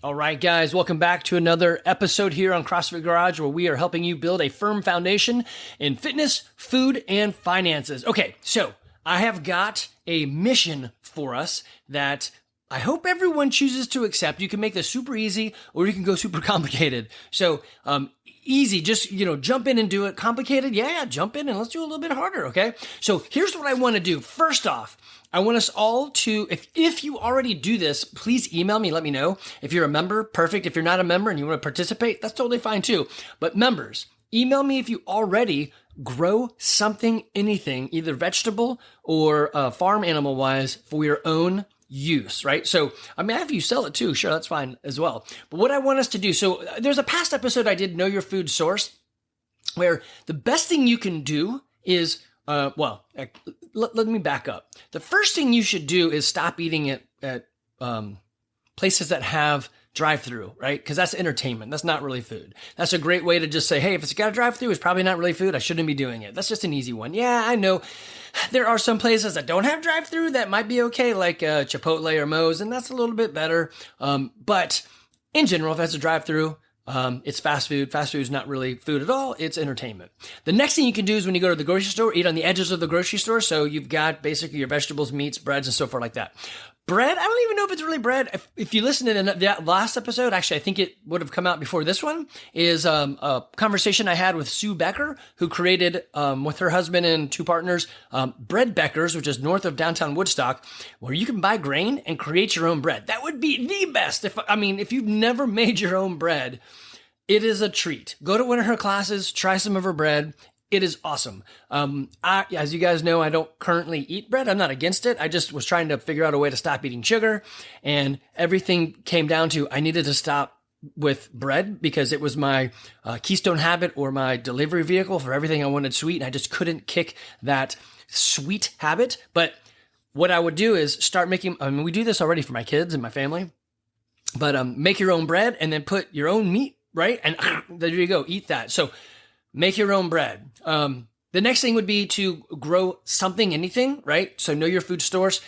All right, guys, welcome back to another episode here on CrossFit Garage, where we are helping you build a firm foundation in fitness, food, and finances. Okay, so I have got a mission for us that I hope everyone chooses to accept. You can make this super easy, or you can go super complicated. So, easy, just, jump in and do it. Complicated, yeah, jump in and let's do a little bit harder, okay? So here's what I want to do. First off, I want us all to, if you already do this, please email me, let me know. If you're a member, perfect. If you're not a member and you want to participate, that's totally fine too. But members, email me if you already grow something, anything, either vegetable or farm animal wise for your own use, right? So, if you sell it too, sure, that's fine as well. But what I want us to do, so there's a past episode I did, Know Your Food Source, where the best thing you can do is, let me back up. The first thing you should do is stop eating at places that have drive-through, right? Because that's entertainment. That's not really food. That's a great way to just say, hey, if it's got a drive-through, it's probably not really food. I shouldn't be doing it. That's just an easy one. Yeah, I know there are some places that don't have drive-through that might be okay, like Chipotle or Moe's, and that's a little bit better. But in general, if it's a drive-through, it's fast food. Fast food is not really food at all. It's entertainment. The next thing you can do is when you go to the grocery store, eat on the edges of the grocery store. So you've got basically your vegetables, meats, breads, and so forth like that. Bread, I don't even know if it's really bread. If you listen to that last episode, actually, I think it would have come out before this one, is a conversation I had with Sue Becker, who created, with her husband and two partners, Bread Becker's, which is north of downtown Woodstock, where you can buy grain and create your own bread. That would be the best. If you've never made your own bread, it is a treat. Go to one of her classes, try some of her bread. It is awesome. As you guys know, I don't currently eat bread. I'm not against it. I just was trying to figure out a way to stop eating sugar, and everything came down to I needed to stop with bread because it was my keystone habit or my delivery vehicle for everything I wanted sweet, and I just couldn't kick that sweet habit. But what I would do is start making, we do this already for my kids and my family, but make your own bread and then put your own meat, right? And there you go, eat that. So make your own bread. The next thing would be to grow something, anything, right? So know your food source.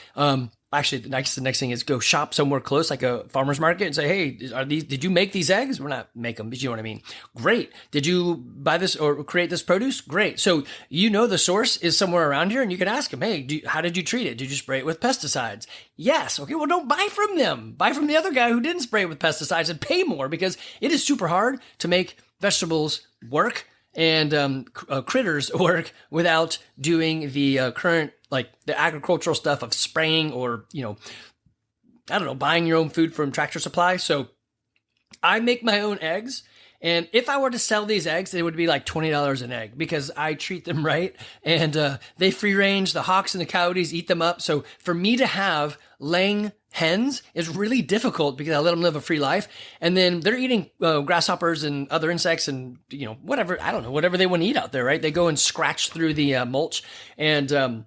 Actually, the next thing is go shop somewhere close, like a farmer's market, and say, hey, did you make these eggs? We're not make them, but you know what I mean? Great. Did you buy this or create this produce? Great. So the source is somewhere around here, and you can ask them, hey, how did you treat it? Did you spray it with pesticides? Yes. Okay, well, don't buy from them. Buy from the other guy who didn't spray it with pesticides and pay more, because it is super hard to make vegetables work and critters work without doing the current, like the agricultural stuff of spraying or, buying your own food from Tractor Supply. So I make my own eggs. And if I were to sell these eggs, they would be like $20 an egg because I treat them right. And they free range. The hawks and the coyotes eat them up. So for me to have laying hens is really difficult because I let them live a free life. And then they're eating grasshoppers and other insects and, whatever they want to eat out there, right? They go and scratch through the mulch. And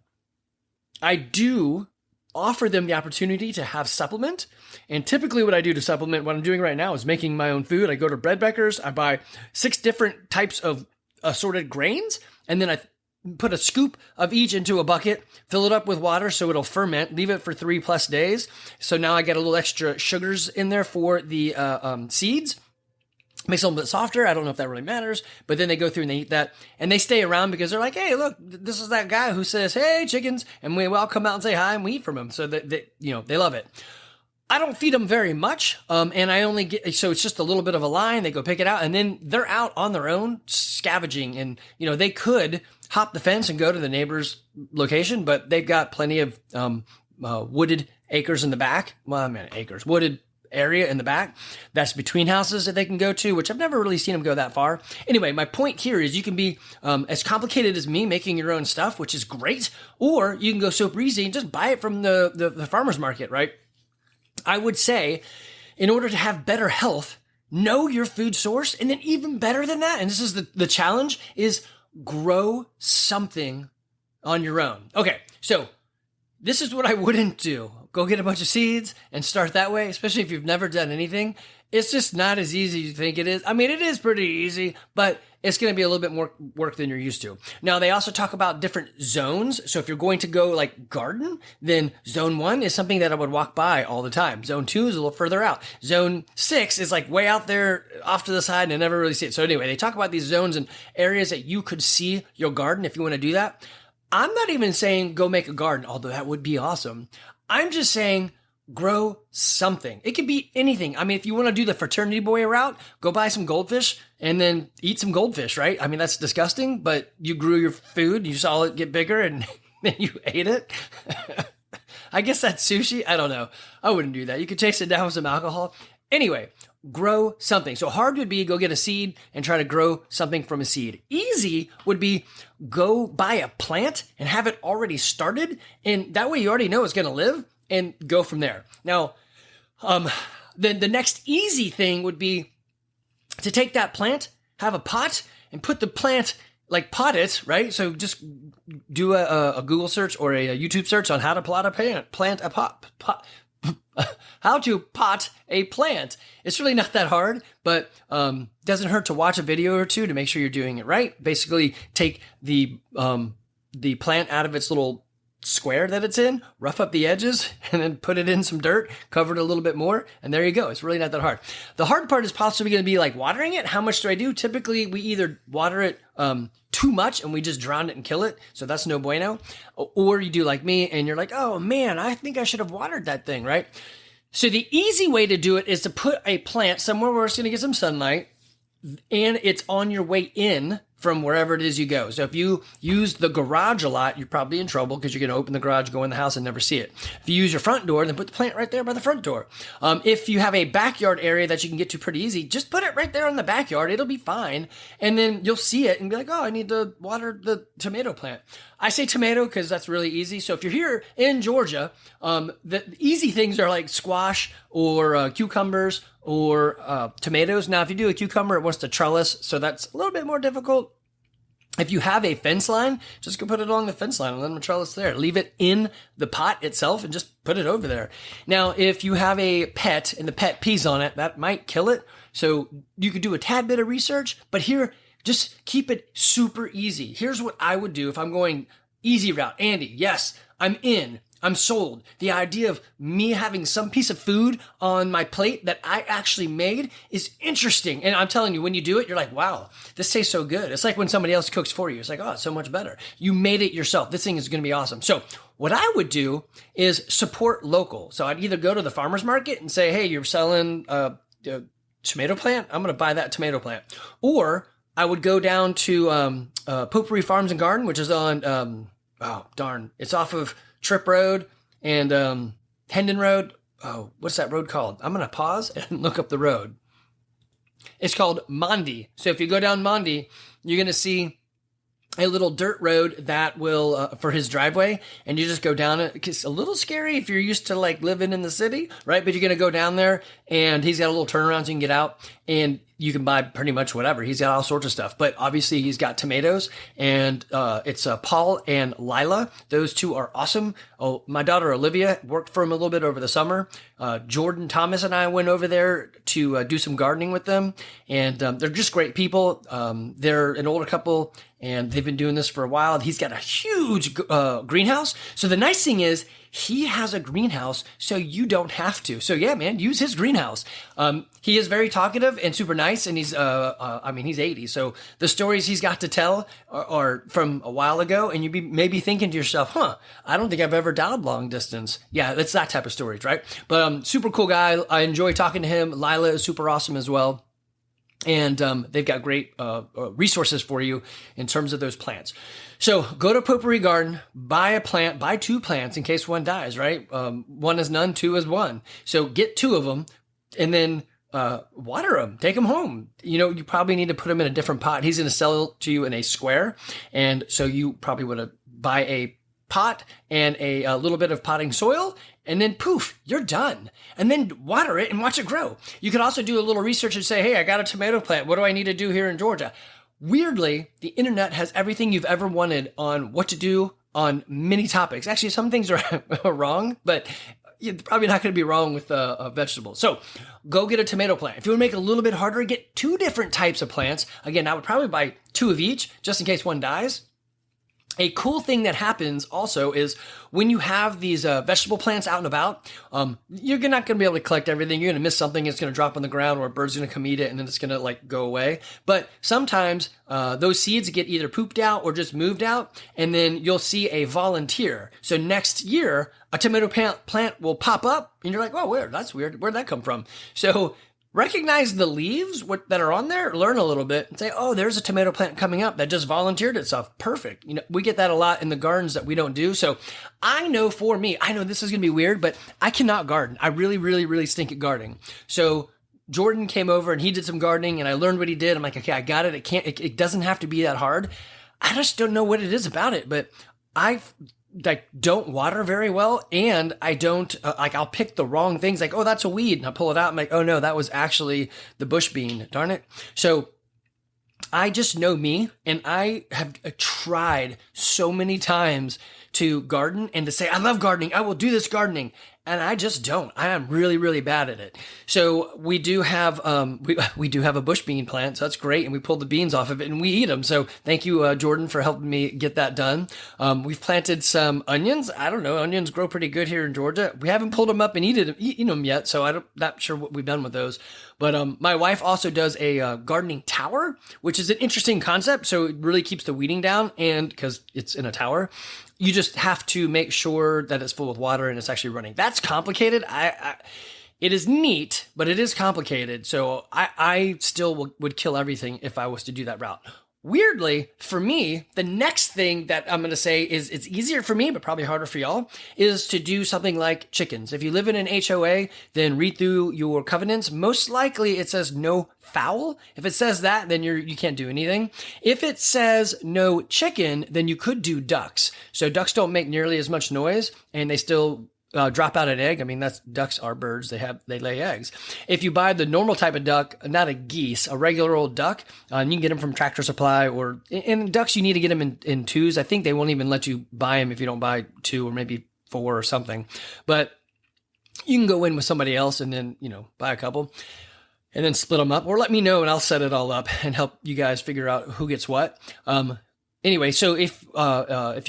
I do offer them the opportunity to have supplement. And typically what I do to supplement, what I'm doing right now is making my own food. I go to Bread Becker's, I buy 6 different types of assorted grains, and then I put a scoop of each into a bucket, fill it up with water so it'll ferment, leave it for 3+ days. So now I get a little extra sugars in there for the seeds. Makes it a little bit softer. I don't know if that really matters, but then they go through and they eat that, and they stay around because they're like, hey, look, this is that guy who says, hey, chickens, and we all come out and say hi and we eat from him. So they love it. I don't feed them very much, and I only get, so it's just a little bit of a line. They go pick it out, and then they're out on their own scavenging, and they could hop the fence and go to the neighbor's location, but they've got plenty of wooded acres in the back. Wooded area in the back that's between houses that they can go to, which I've never really seen them go that far. Anyway, my point here is you can be as complicated as me making your own stuff, which is great, or you can go super easy and just buy it from the farmer's market, right? I would say in order to have better health, know your food source, and then even better than that, and this is the challenge, is grow something on your own. Okay, so this is what I wouldn't do. Go get a bunch of seeds and start that way, especially if you've never done anything. it's just not as easy as you think it is. I mean, it is pretty easy, but it's going to be a little bit more work than you're used to. Now, they also talk about different zones. So if you're going to go like garden, then zone 1 is something that I would walk by all the time. Zone 2 is a little further out. Zone 6 is like way out there off to the side and I never really see it. So anyway, they talk about these zones and areas that you could see your garden if you want to do that. I'm not even saying go make a garden, although that would be awesome. I'm just saying grow something. It could be anything. I mean, if you want to do the fraternity boy route, go buy some goldfish and then eat some goldfish, right? I mean, that's disgusting, but you grew your food, you saw it get bigger and then you ate it. I guess that's sushi. I don't know. I wouldn't do that. You could chase it down with some alcohol. Anyway, grow something. So hard would be go get a seed and try to grow something from a seed. Easy would be go buy a plant and have it already started. And that way you already know it's going to live and go from there. Now, then the next easy thing would be to take that plant, have a pot, and put the plant, like pot it, right? So just do a Google search or a YouTube search on how to plant a pot. How to pot a plant. It's really not that hard, but doesn't hurt to watch a video or two to make sure you're doing it right. Basically, take the plant out of its little square that it's in, rough up the edges, and then put it in some dirt, cover it a little bit more, and there you go. It's really not that hard. The hard part is possibly going to be like watering it. How much do I do? Typically, we either water it too much and we just drown it and kill it, so that's no bueno. Or you do like me and you're like, oh man, I think I should have watered that thing, right? So the easy way to do it is to put a plant somewhere where it's going to get some sunlight and it's on your way in from wherever it is you go. So if you use the garage a lot, you're probably in trouble because you're going to open the garage, go in the house and never see it. If you use your front door, then put the plant right there by the front door. If you have a backyard area that you can get to pretty easy, just put it right there in the backyard. It'll be fine. And then you'll see it and be like, oh, I need to water the tomato plant. I say tomato because that's really easy. So if you're here in Georgia, the easy things are like squash or cucumbers or tomatoes. Now, if you do a cucumber, it wants to trellis, so that's a little bit more difficult. If you have a fence line, just go put it along the fence line and let them trellis there. Leave it in the pot itself and just put it over there. Now, if you have a pet and the pet pees on it, that might kill it. So you could do a tad bit of research, but here, just keep it super easy. Here's what I would do if I'm going easy route. Andy, yes, I'm in. I'm sold. The idea of me having some piece of food on my plate that I actually made is interesting. And I'm telling you, when you do it, you're like, wow, this tastes so good. It's like when somebody else cooks for you. It's like, oh, it's so much better. You made it yourself. This thing is going to be awesome. So what I would do is support local. So I'd either go to the farmer's market and say, hey, you're selling a tomato plant? I'm going to buy that tomato plant. Or I would go down to Potpourri Farms and Garden, which is on, it's off of Tripp Road and Hendon Road. Oh, what's that road called? I'm going to pause and look up the road. It's called Mondi. So if you go down Mondi, you're going to see a little dirt road that will, for his driveway, and you just go down it. It's a little scary if you're used to like living in the city, right? But you're going to go down there and he's got a little turnaround so you can get out and you can buy pretty much whatever. He's got all sorts of stuff, but obviously he's got tomatoes and, it's Paul and Lila. Those two are awesome. Oh, my daughter Olivia worked for him a little bit over the summer. Jordan Thomas and I went over there to do some gardening with them, and they're just great people. They're an older couple and they've been doing this for a while. He's got a huge greenhouse. So the nice thing is he has a greenhouse, so you don't have to. So yeah, man, use his greenhouse. He is very talkative and super nice, and he's, he's 80. So the stories he's got to tell are from a while ago, and you'd be maybe thinking to yourself, I don't think I've ever dialed long distance. Yeah, it's that type of stories, right? But super cool guy. I enjoy talking to him. Lila is super awesome as well. And they've got great resources for you in terms of those plants. So go to Potpourri Garden, buy a plant, buy 2 plants in case one dies, right? 1 is none, 2 is 1. So get 2 of them and then water them, take them home. You probably need to put them in a different pot. He's going to sell it to you in a square. And so you probably want to buy a pot and a little bit of potting soil, and then poof, you're done. And then water it and watch it grow. You can also do a little research and say, hey, I got a tomato plant. What do I need to do here in Georgia? Weirdly, the internet has everything you've ever wanted on what to do on many topics. Actually, some things are wrong, but you're probably not going to be wrong with a vegetable. So go get a tomato plant. If you want to make it a little bit harder, get 2 different types of plants. Again, I would probably buy 2 of each just in case one dies. A cool thing that happens also is when you have these vegetable plants out and about, you're not going to be able to collect everything. You're going to miss something. It's going to drop on the ground, or a bird's going to come eat it, and then it's going to like go away. But sometimes those seeds get either pooped out or just moved out, and then you'll see a volunteer. So next year, a tomato plant will pop up, and you're like, oh, weird. That's weird. Where'd that come from? So recognize the leaves that are on there, learn a little bit, and say, oh, there's a tomato plant coming up that just volunteered itself. Perfect. We get that a lot in the gardens that we don't do. So I know for me, I know this is going to be weird, but I cannot garden. I really, really, really stink at gardening. So Jordan came over and he did some gardening, and I learned what he did. I'm like, okay, I got it. It doesn't have to be that hard. I just don't know what it is about it, but I don't water very well, and I don't I'll pick the wrong things, like, oh, that's a weed, and I pull it out. I'm like, oh no, that was actually the bush bean. Darn it. So I just know me, and I have tried so many times to garden and to say, I love gardening. I will do this gardening. And I just don't. I am really, really bad at it. So we do have we do have a bush bean plant, so that's great, and we pulled the beans off of it and we eat them. So thank you, Jordan, for helping me get that done. We've planted some onions. I don't know, onions grow pretty good here in Georgia. We haven't pulled them up and eaten them yet, so I'm not sure what we've done with those. But my wife also does a gardening tower, which is an interesting concept. So it really keeps the weeding down, and because it's in a tower, you just have to make sure that it's full with water and it's actually running. That's complicated. It is neat, but it is complicated. So I still would kill everything if I was to do that route. Weirdly, for me, the next thing that I'm going to say is it's easier for me, but probably harder for y'all, is to do something like chickens. If you live in an HOA, then read through your covenants. Most likely it says no fowl. If it says that, then you can't do anything. If it says no chicken, then you could do ducks. So ducks don't make nearly as much noise, and they still drop out an egg. I mean, ducks are birds. They lay eggs. If you buy the normal type of duck, not a geese, a regular old duck, you can get them from Tractor Supply, or in ducks, you need to get them in twos. I think they won't even let you buy them if you don't buy 2 or maybe 4 or something. But you can go in with somebody else and then, buy a couple and then split them up, or let me know and I'll set it all up and help you guys figure out who gets what. Anyway, so if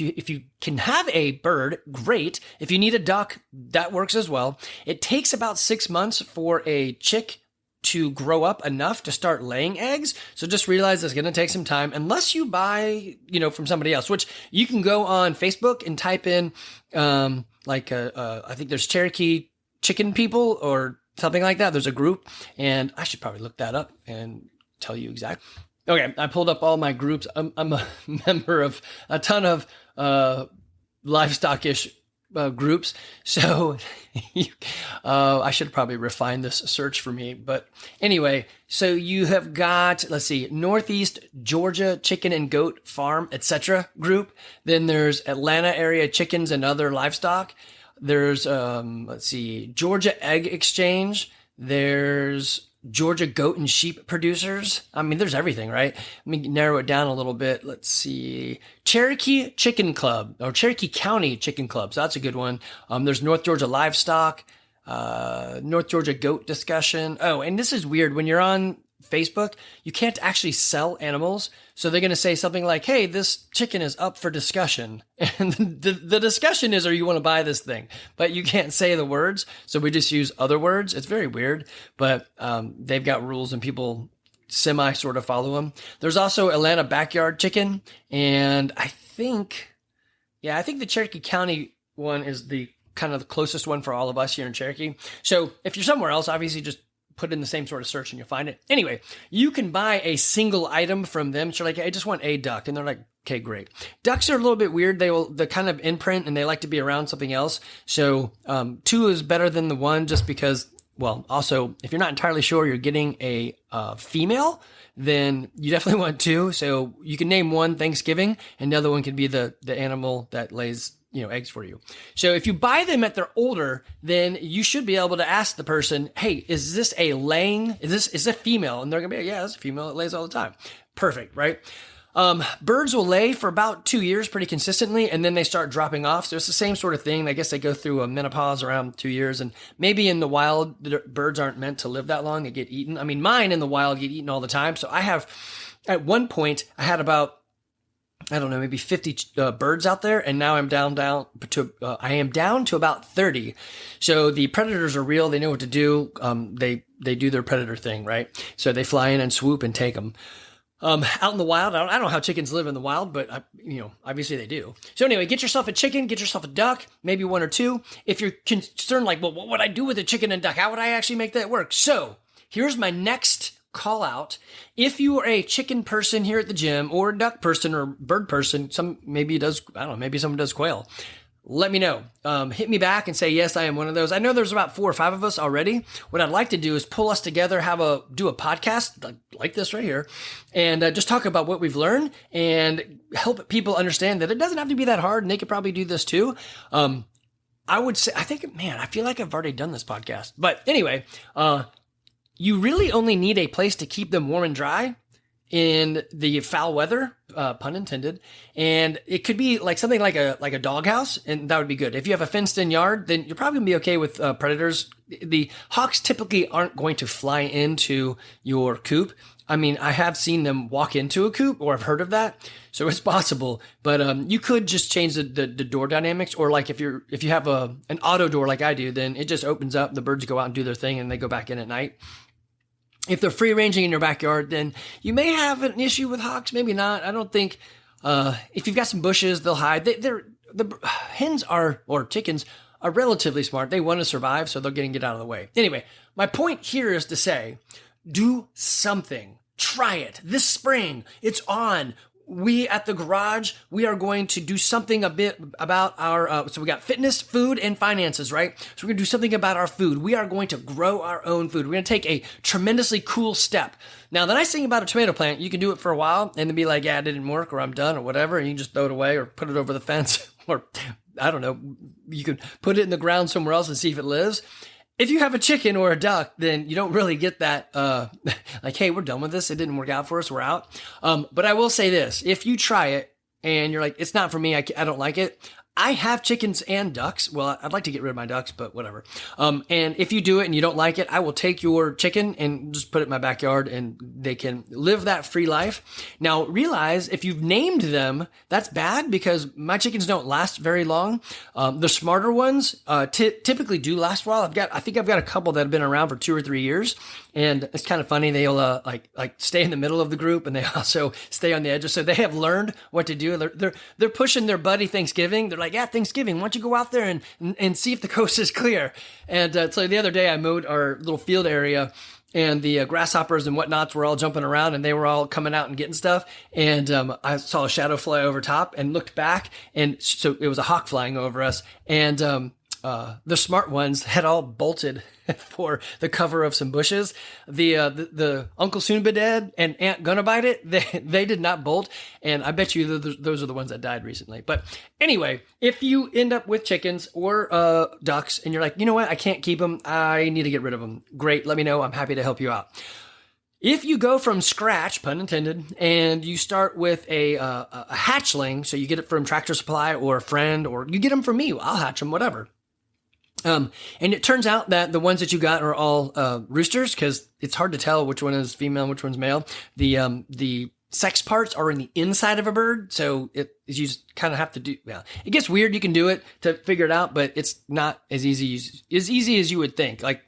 you can have a bird, great. If you need a duck, that works as well. It takes about 6 months for a chick to grow up enough to start laying eggs. So just realize it's going to take some time, unless you buy, from somebody else, which you can go on Facebook and type in, I think there's Cherokee chicken people or something like that. There's a group, and I should probably look that up and tell you exactly. Okay, I pulled up all my groups. I'm a member of a ton of livestock-ish groups, so I should probably refine this search for me. But anyway, so you have got, let's see, Northeast Georgia Chicken and Goat Farm, etc. group. Then there's Atlanta area chickens and other livestock. There's, Georgia Egg Exchange. There's Georgia goat and sheep producers. I mean, there's everything, right? Let me narrow it down a little bit. Let's see. Cherokee Chicken Club, or Cherokee County Chicken Club. So that's a good one. There's North Georgia Livestock, North Georgia Goat Discussion. Oh, and this is weird. When you're on Facebook, you can't actually sell animals. So they're going to say something like, hey, this chicken is up for discussion. And the discussion is, you want to buy this thing? But you can't say the words. So we just use other words. It's very weird, but they've got rules and people semi sort of follow them. There's also Atlanta Backyard Chicken. And I think the Cherokee County one is the kind of the closest one for all of us here in Cherokee. So if you're somewhere else, obviously just put in the same sort of search and you'll find it. Anyway, you can buy a single item from them. So like, I just want a duck. And they're like, okay, great. Ducks are a little bit weird. They're kind of imprint and they like to be around something else. So 2 is better than the 1 just because, well, also, if you're not entirely sure you're getting a female, then you definitely want 2. So you can name one Thanksgiving and the other one can be the animal that lays eggs for you. So if you buy them at they're older, then you should be able to ask the person, hey, is this a laying? Is this a female? And they're going to be like, yeah, it's a female. It lays all the time. Perfect, right? Birds will lay for about 2 years pretty consistently, and then they start dropping off. So it's the same sort of thing. I guess they go through a menopause around 2 years, and maybe in the wild, the birds aren't meant to live that long. They get eaten. I mean, mine in the wild get eaten all the time. So at one point, I had about, I don't know, maybe 50 birds out there, and now I am down to about 30. So the predators are real. They know what to do. They do their predator thing, right? So they fly in and swoop and take them. Out in the wild, I don't know how chickens live in the wild, but obviously they do. So anyway, get yourself a chicken, get yourself a duck, maybe one or two. If you're concerned, like, well, what would I do with a chicken and duck? How would I actually make that work? So here's my next call out. If you are a chicken person here at the gym, or a duck person or bird person, maybe someone does quail. Let me know. Hit me back and say, yes, I am one of those. I know there's about 4 or 5 of us already. What I'd like to do is pull us together, do a podcast like this right here, and just talk about what we've learned and help people understand that it doesn't have to be that hard, and they could probably do this too. I would say, I feel like I've already done this podcast. But anyway, you really only need a place to keep them warm and dry in the foul weather, pun intended. And it could be like something like a doghouse, and that would be good. If you have a fenced in yard, then you're probably gonna be okay with predators. The hawks typically aren't going to fly into your coop. I mean, I have seen them walk into a coop, or I've heard of that, so it's possible. But you could just change the door dynamics, or like if you have an auto door like I do, then it just opens up. The birds go out and do their thing, and they go back in at night. If they're free ranging in your backyard, then you may have an issue with hawks. Maybe not. I don't think. If you've got some bushes, they'll hide. The hens or chickens are relatively smart. They want to survive, so they're going to get out of the way. Anyway, my point here is to say, do something. Try it this spring. It's on. We at the garage, we are going to do something a bit about our, so we got fitness, food, and finances, right? So we're going to do something about our food. We are going to grow our own food. We're going to take a tremendously cool step. Now, the nice thing about a tomato plant, you can do it for a while and then be like, yeah, it didn't work, or I'm done, or whatever. And you can just throw it away or put it over the fence, or I don't know, you could put it in the ground somewhere else and see if it lives. If you have a chicken or a duck, then you don't really get that, like, hey, we're done with this. It didn't work out for us. We're out. But I will say this. If you try it and you're like, it's not for me, I don't like it. I have chickens and ducks. Well, I'd like to get rid of my ducks, but whatever. And if you do it and you don't like it, I will take your chicken and just put it in my backyard, and they can live that free life. Now, realize if you've named them, that's bad, because my chickens don't last very long. The smarter ones typically do last a while. I think I've got a couple that have been around for 2 or 3 years. And it's kind of funny. They'll like stay in the middle of the group, and they also stay on the edges. So they have learned what to do. They're pushing their buddy Thanksgiving. They're like, yeah, Thanksgiving, why don't you go out there and see if the coast is clear? And so the other day I mowed our little field area, and the grasshoppers and whatnots were all jumping around, and they were all coming out and getting stuff. And I saw a shadow fly over top and looked back, and so it was a hawk flying over us. And the smart ones had all bolted for the cover of some bushes. The Uncle Soon Be Dead and Aunt Gonna Bite It, they did not bolt. And I bet you those are the ones that died recently. But anyway, if you end up with chickens or ducks and you're like, you know what, I can't keep them, I need to get rid of them, great, let me know. I'm happy to help you out. If you go from scratch, pun intended, and you start with a hatchling, so you get it from Tractor Supply or a friend, or you get them from me, I'll hatch them, whatever. And it turns out that the ones that you got are all roosters, because it's hard to tell which one is female and which one's male. The sex parts are in the inside of a bird, so you just kind of have to do. Well, it gets weird. You can do it to figure it out, but it's not as easy as you would think. Like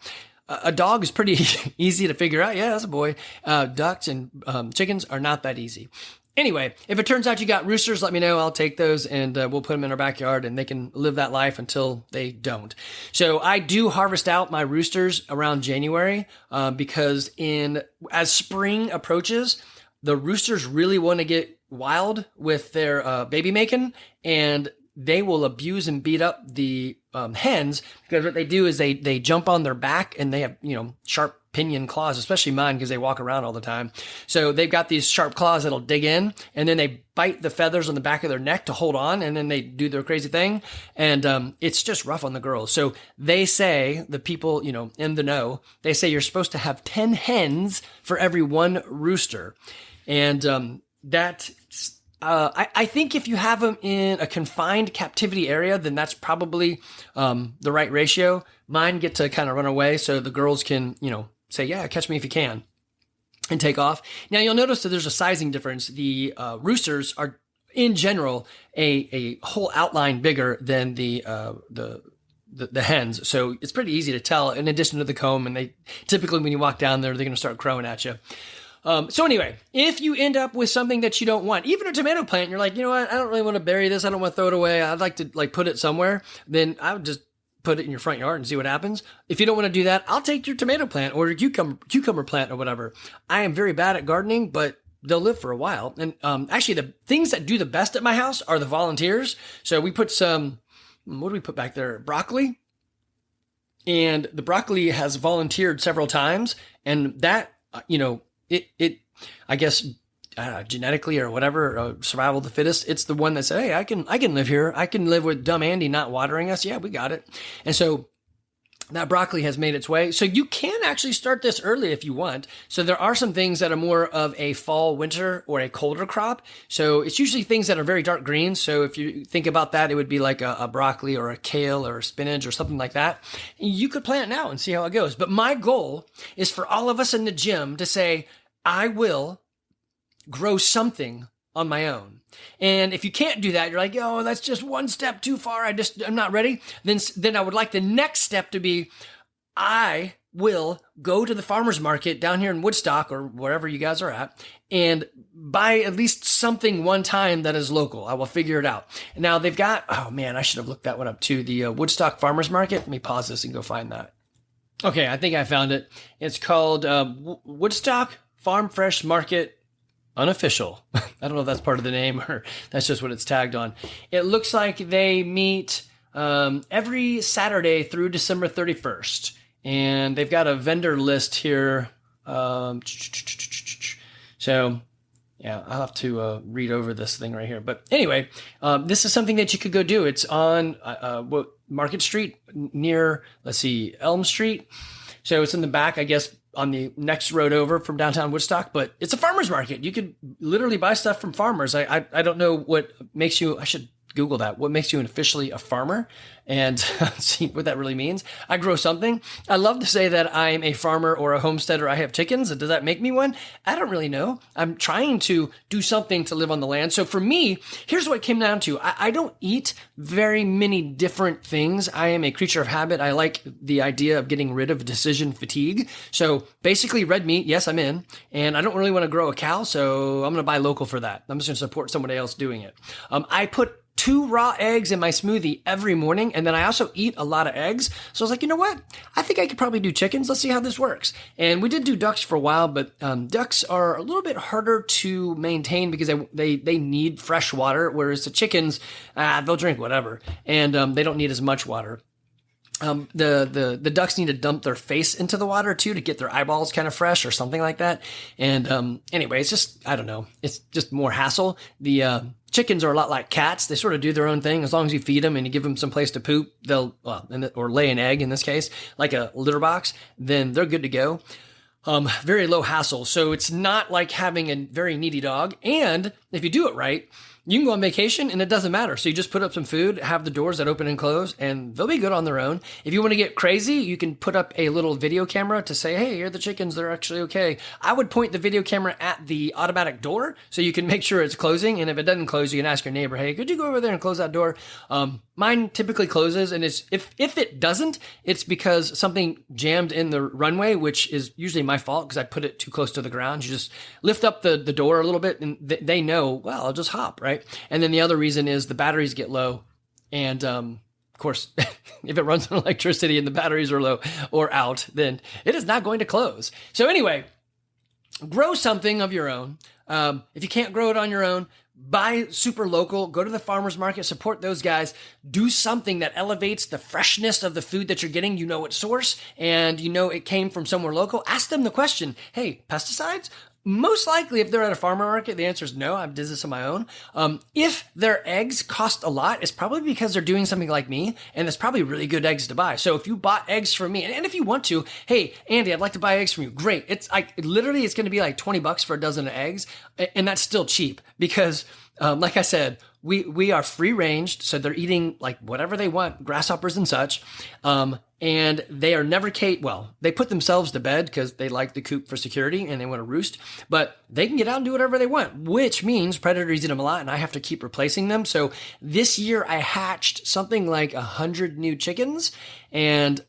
a dog is pretty easy to figure out. Yeah, that's a boy. Ducks and chickens are not that easy. Anyway, if it turns out you got roosters, let me know. I'll take those, and we'll put them in our backyard, and they can live that life until they don't. So I do harvest out my roosters around January because as spring approaches, the roosters really want to get wild with their baby making, and they will abuse and beat up the hens, because what they do is they jump on their back, and they have sharp pinion claws, especially mine, because they walk around all the time. So they've got these sharp claws that'll dig in, and then they bite the feathers on the back of their neck to hold on, and then they do their crazy thing. And it's just rough on the girls. So they say, the people, in the know, they say you're supposed to have 10 hens for every 1 rooster. And that I think if you have them in a confined captivity area, then that's probably the right ratio. Mine get to kind of run away so the girls can, say, yeah, catch me if you can, and take off. Now you'll notice that there's a sizing difference. The roosters are, in general, a whole outline bigger than the hens. So it's pretty easy to tell, in addition to the comb. And they typically, when you walk down there, they're going to start crowing at you. So anyway, if you end up with something that you don't want, even a tomato plant, you're like, you know what, I don't really want to bury this. I don't want to throw it away. I'd like to put it somewhere. Then I would just put it in your front yard and see what happens. If you don't want to do that, I'll take your tomato plant or your cucumber plant or whatever. I am very bad at gardening, but they'll live for a while. And actually, the things that do the best at my house are the volunteers. So we put some, what do we put back there? Broccoli. And the broccoli has volunteered several times. And that, it I guess, genetically or whatever, survival of the fittest, it's the one that said, hey, I can live here. I can live with dumb Andy not watering us. Yeah, we got it. And so that broccoli has made its way. So you can actually start this early if you want. So there are some things that are more of a fall, winter, or a colder crop. So it's usually things that are very dark green. So if you think about that, it would be like a broccoli or a kale or a spinach or something like that. You could plant now and see how it goes. But my goal is for all of us in the gym to say, I will grow something on my own. And if you can't do that, you're like, oh, that's just one step too far. I'm not ready. Then I would like the next step to be, I will go to the farmer's market down here in Woodstock or wherever you guys are at and buy at least something one time that is local. I will figure it out. Now they've got, oh man, I should have looked that one up too. The Woodstock farmer's market. Let me pause this and go find that. Okay. I think I found it. It's called Woodstock Farm Fresh Market Unofficial. I don't know if that's part of the name or that's just what it's tagged on. It looks like they meet every Saturday through December 31st. And they've got a vendor list here. So, yeah, I'll have to read over this thing right here. But anyway, this is something that you could go do. It's on Market Street near, Elm Street. So it's in the back, I guess, on the next road over from downtown Woodstock, but it's a farmer's market. You could literally buy stuff from farmers. I don't know what makes you, I should Google that. What makes you officially a farmer and see what that really means. I grow something. I love to say that I'm a farmer or a homesteader. I have chickens. Does that make me one? I don't really know. I'm trying to do something to live on the land. So for me, here's what it came down to. I don't eat very many different things. I am a creature of habit. I like the idea of getting rid of decision fatigue. So basically red meat, yes, I'm in. And I don't really want to grow a cow, so I'm going to buy local for that. I'm just going to support somebody else doing it. I put 2 raw eggs in my smoothie every morning. And then I also eat a lot of eggs. So I was like, you know what? I think I could probably do chickens. Let's see how this works. And we did do ducks for a while, but ducks are a little bit harder to maintain because they need fresh water, whereas the chickens, they'll drink whatever. And they don't need as much water. The ducks need to dump their face into the water too to get their eyeballs kind of fresh or something like that. And anyway, it's just, I don't know. It's just more hassle. The chickens are a lot like cats. They sort of do their own thing. As long as you feed them and you give them some place to poop, or lay an egg in this case, like a litter box, then they're good to go. Very low hassle. So it's not like having a very needy dog. And if you do it right, you can go on vacation and it doesn't matter. So you just put up some food, have the doors that open and close, and they'll be good on their own. If you want to get crazy, you can put up a little video camera to say, hey, here are the chickens. They're actually okay. I would point the video camera at the automatic door so you can make sure it's closing. And if it doesn't close, you can ask your neighbor, hey, could you go over there and close that door? Mine typically closes. And if it doesn't, it's because something jammed in the runway, which is usually my fault because I put it too close to the ground. You just lift up the door a little bit and they know, well, I'll just hop, right? And then the other reason is the batteries get low. And of course, if it runs on electricity and the batteries are low or out, then it is not going to close. So anyway, grow something of your own. If you can't grow it on your own, buy super local, go to the farmer's market, support those guys, do something that elevates the freshness of the food that you're getting. You know its source and you know it came from somewhere local. Ask them the question, hey, pesticides? most likely, if they're at a farmer market, the answer is no. I did this on my own. If their eggs cost a lot, it's probably because they're doing something like me, and it's probably really good eggs to buy. So if you bought eggs from me, and if you want to, hey, Andy, I'd like to buy eggs from you. Great. It's like literally, it's going to be like $20 for a dozen of eggs, and that's still cheap because, like I said, we are free ranged, so they're eating like whatever they want, grasshoppers and such. And they are never they put themselves to bed because they like the coop for security and they want to roost, but they can get out and do whatever they want, which means predators eat them a lot and I have to keep replacing them. So this year I hatched something like 100 new chickens, and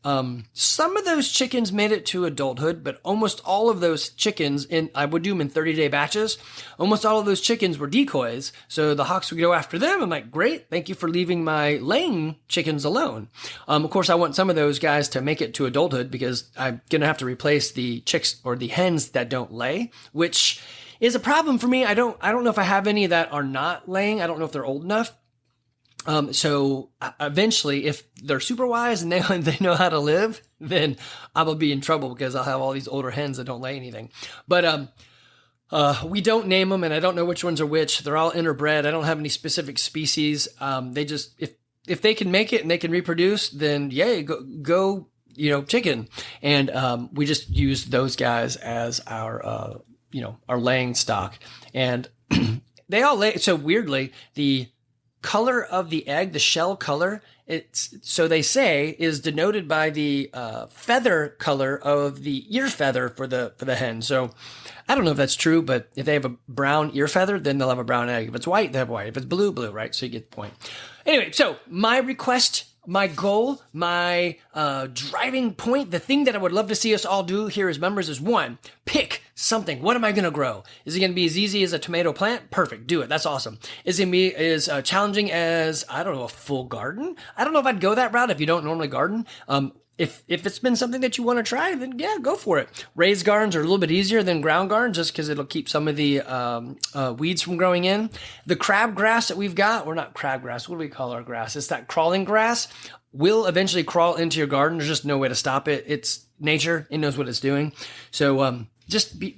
some of those chickens made it to adulthood, but almost all of those chickens, I would do them in 30-day batches, almost all of those chickens were decoys. So the hawks would go after them. I'm like, great, thank you for leaving my laying chickens alone. Of course, I want some of those guys to make it to adulthood because I'm going to have to replace the chicks or the hens that don't lay, which is a problem for me. I don't know if I have any that are not laying. I don't know if they're old enough. So eventually, if they're super wise and they know how to live, then I'm gonna be in trouble because I'll have all these older hens that don't lay anything. But we don't name them, and I don't know which ones are which. They're all interbred. I don't have any specific species. They just if they can make it and they can reproduce, then yay, go chicken. And we just use those guys as our laying stock, and they all lay. So weirdly, the color of the egg, the shell color, so they say, is denoted by the feather color of the ear feather for the hen. So I don't know if that's true, but if they have a brown ear feather, then they'll have a brown egg. If it's white, they have white. If it's blue, blue, right? So you get the point. Anyway, so my request, my goal, my driving point, the thing that I would love to see us all do here as members is, one, pick something. What am I going to grow? Is it going to be as easy as a tomato plant? Perfect. Do it. That's awesome. Is it going to be as challenging as, I don't know, a full garden? I don't know if I'd go that route if you don't normally garden. If it's been something that you want to try, then yeah, go for it. Raised gardens are a little bit easier than ground gardens just because it'll keep some of the weeds from growing in. The crabgrass that we've got, or not crabgrass, what do we call our grass? It's that crawling grass, will eventually crawl into your garden. There's just no way to stop it. It's nature. It knows what it's doing. So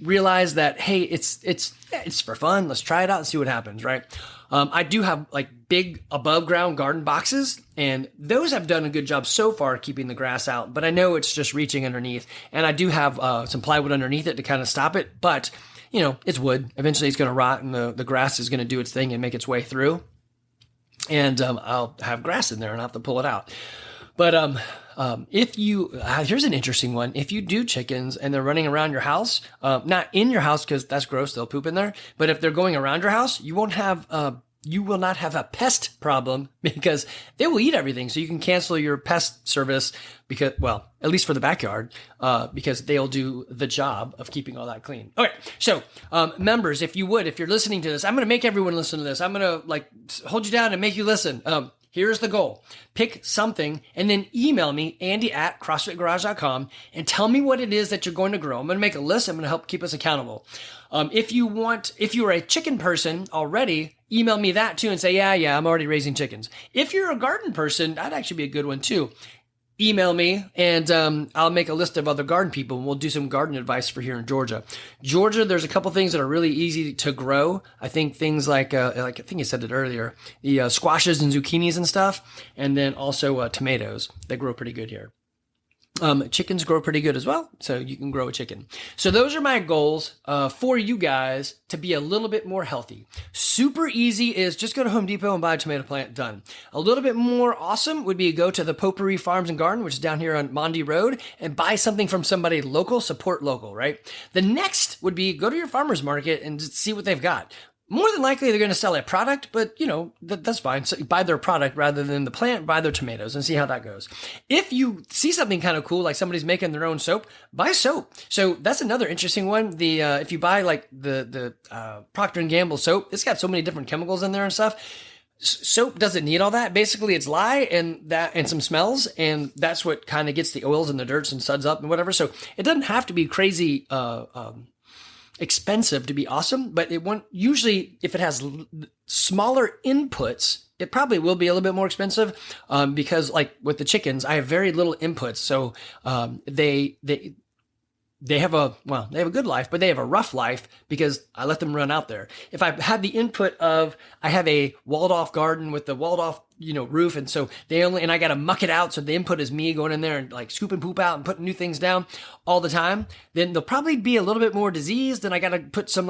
realize that, hey, it's for fun. Let's try it out and see what happens, right? I do have like big above ground garden boxes, and those have done a good job so far keeping the grass out, but I know it's just reaching underneath, and I do have some plywood underneath it to kind of stop it, but it's wood. Eventually it's going to rot, and the grass is going to do its thing and make its way through, and I'll have grass in there and I'll have to pull it out. But here's an interesting one. If you do chickens and they're running around your house, not in your house because that's gross, they'll poop in there. But if they're going around your house, you will not have a pest problem because they will eat everything. So you can cancel your pest service because, well, at least for the backyard, because they'll do the job of keeping all that clean. Okay. So, members, if you're listening to this, I'm going to make everyone listen to this. I'm going to hold you down and make you listen. Here's the goal. Pick something and then email me, andy@crossfitgarage.com, and tell me what it is that you're going to grow. I'm going to make a list. I'm going to help keep us accountable. If you're a chicken person already, email me that too and say, yeah, I'm already raising chickens. If you're a garden person, that'd actually be a good one too. Email me and I'll make a list of other garden people and we'll do some garden advice for here in Georgia. There's a couple things that are really easy to grow. I think things like I think you said it earlier, the squashes and zucchinis and stuff, and then also tomatoes. They grow pretty good here. Chickens grow pretty good as well, so you can grow a chicken. So those are my goals for you guys to be a little bit more healthy. Super easy is just go to Home Depot and buy a tomato plant, done. A little bit more awesome would be go to the Potpourri Farms and Garden, which is down here on Mondi Road, and buy something from somebody local, support local, right? The next would be go to your farmer's market and see what they've got. More than likely, they're going to sell a product, but, that's fine. So buy their product rather than the plant, buy their tomatoes and see how that goes. If you see something kind of cool, like somebody's making their own soap, buy soap. So that's another interesting one. If you buy like the Procter & Gamble soap, it's got so many different chemicals in there and stuff. Soap doesn't need all that. Basically, it's lye and some smells, and that's what kind of gets the oils and the dirts and suds up and whatever. So it doesn't have to be crazy, expensive to be awesome, but it won't usually, if it has smaller inputs, it probably will be a little bit more expensive, because like with the chickens, I have very little inputs. So, they have a good life, but they have a rough life because I let them run out there. If I had the input of, I have a walled off garden with the walled off, roof. And so and I got to muck it out. So the input is me going in there and like scooping poop out and putting new things down all the time. Then they'll probably be a little bit more diseased. And I got to put some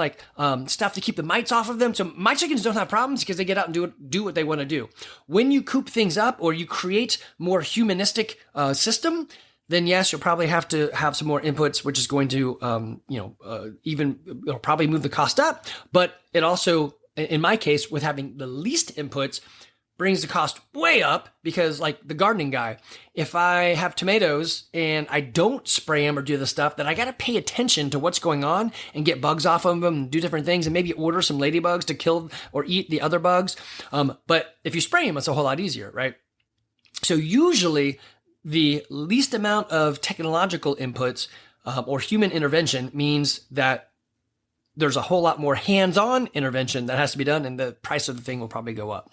stuff to keep the mites off of them. So my chickens don't have problems because they get out and do what they want to do. When you coop things up or you create more humanistic system, then yes, you'll probably have to have some more inputs, which is going to, it'll probably move the cost up. But it also, in my case, with having the least inputs, brings the cost way up because like the gardening guy, if I have tomatoes and I don't spray them or do the stuff, then I got to pay attention to what's going on and get bugs off of them and do different things and maybe order some ladybugs to kill or eat the other bugs. But if you spray them, it's a whole lot easier, right? So usually the least amount of technological inputs or human intervention means that there's a whole lot more hands-on intervention that has to be done and the price of the thing will probably go up.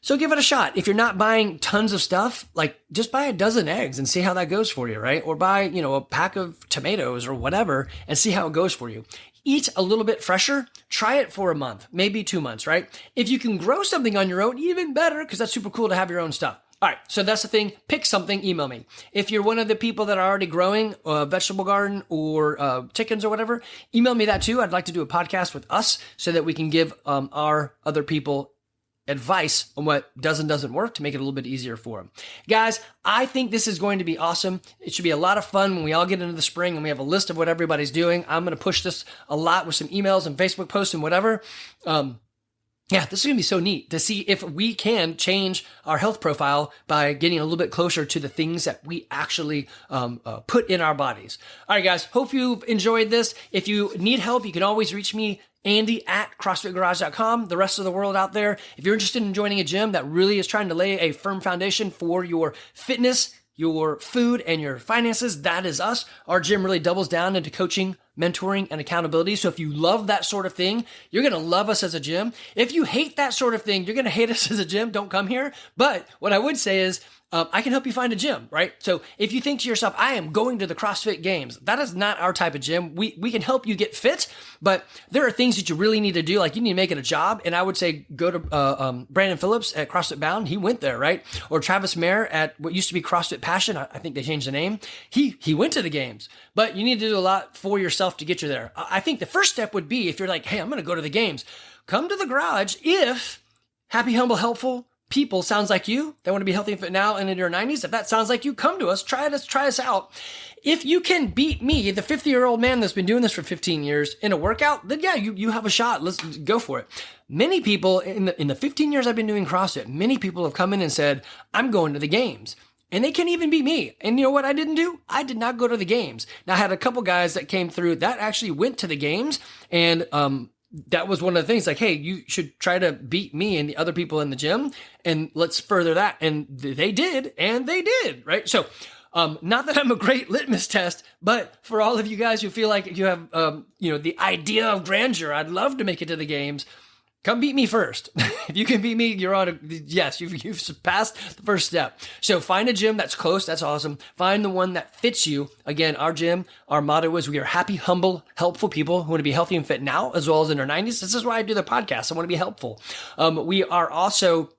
So give it a shot. If you're not buying tons of stuff, like just buy a dozen eggs and see how that goes for you, right? Or buy, a pack of tomatoes or whatever and see how it goes for you. Eat a little bit fresher. Try it for a month, maybe 2 months, right? If you can grow something on your own, even better, because that's super cool to have your own stuff. All right, so that's the thing. Pick something, email me. If you're one of the people that are already growing a vegetable garden or chickens or whatever, email me that too. I'd like to do a podcast with us so that we can give our other people advice on what does and doesn't work to make it a little bit easier for them. Guys, I think this is going to be awesome. It should be a lot of fun when we all get into the spring and we have a list of what everybody's doing. I'm going to push this a lot with some emails and Facebook posts and whatever. This is going to be so neat to see if we can change our health profile by getting a little bit closer to the things that we actually put in our bodies. All right, guys, hope you've enjoyed this. If you need help, you can always reach me, Andy@CrossFitGarage.com. The rest of the world out there, if you're interested in joining a gym that really is trying to lay a firm foundation for your fitness, your food, and your finances, that is us. Our gym really doubles down into coaching, mentoring, and accountability. So if you love that sort of thing, you're going to love us as a gym. If you hate that sort of thing, you're going to hate us as a gym. Don't come here. But what I would say is, I can help you find a gym, right? So if you think to yourself, I am going to the CrossFit Games, that is not our type of gym. We can help you get fit, but there are things that you really need to do. Like you need to make it a job. And I would say go to Brandon Phillips at CrossFit Bound. He went there, right? Or Travis Mayer at what used to be CrossFit Passion. I think they changed the name. He went to the games, but you need to do a lot for yourself to get you there. I think the first step would be if you're like, hey, I'm going to go to the games, come to the garage. If happy, humble, helpful people sounds like you, they want to be healthy and fit now and in your 90s. If that sounds like you, come to us, try us out. If you can beat me, the 50-year-old man that's been doing this for 15 years in a workout, then yeah, you have a shot. Let's go for it. Many people in the 15 years I've been doing CrossFit, many people have come in and said, I'm going to the games. And they can't even beat me. And you know what I didn't do? I did not go to the games. Now I had a couple guys that came through that actually went to the games and, that was one of the things like, hey, you should try to beat me and the other people in the gym and let's further that. And they did, right? So, not that I'm a great litmus test, but for all of you guys who feel like you have, the idea of grandeur, I'd love to make it to the games. Come beat me first. If you can beat me, you've surpassed the first step. So find a gym that's close. That's awesome. Find the one that fits you. Again, our gym, our motto is we are happy, humble, helpful people who want to be healthy and fit now as well as in their 90s. This is why I do the podcast. I want to be helpful. We are also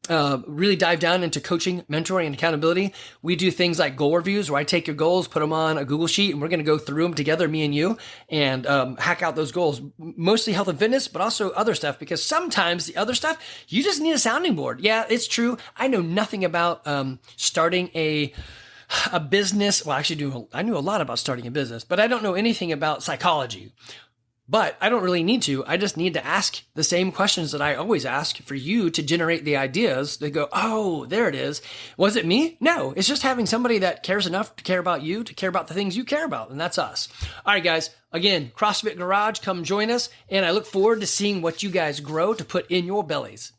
really dive down into coaching, mentoring, and accountability. We do things like goal reviews where I take your goals, put them on a Google sheet, and we're going to go through them together, me and you, and hack out those goals. Mostly health and fitness, but also other stuff, because sometimes the other stuff, you just need a sounding board. Yeah, it's true. I know nothing about starting a business. Well, actually, I knew a lot about starting a business, but I don't know anything about psychology. But I don't really need to. I just need to ask the same questions that I always ask for you to generate the ideas that go, oh, there it is. Was it me? No, it's just having somebody that cares enough to care about you, to care about the things you care about. And that's us. All right, guys. Again, CrossFit Garage, come join us. And I look forward to seeing what you guys grow to put in your bellies.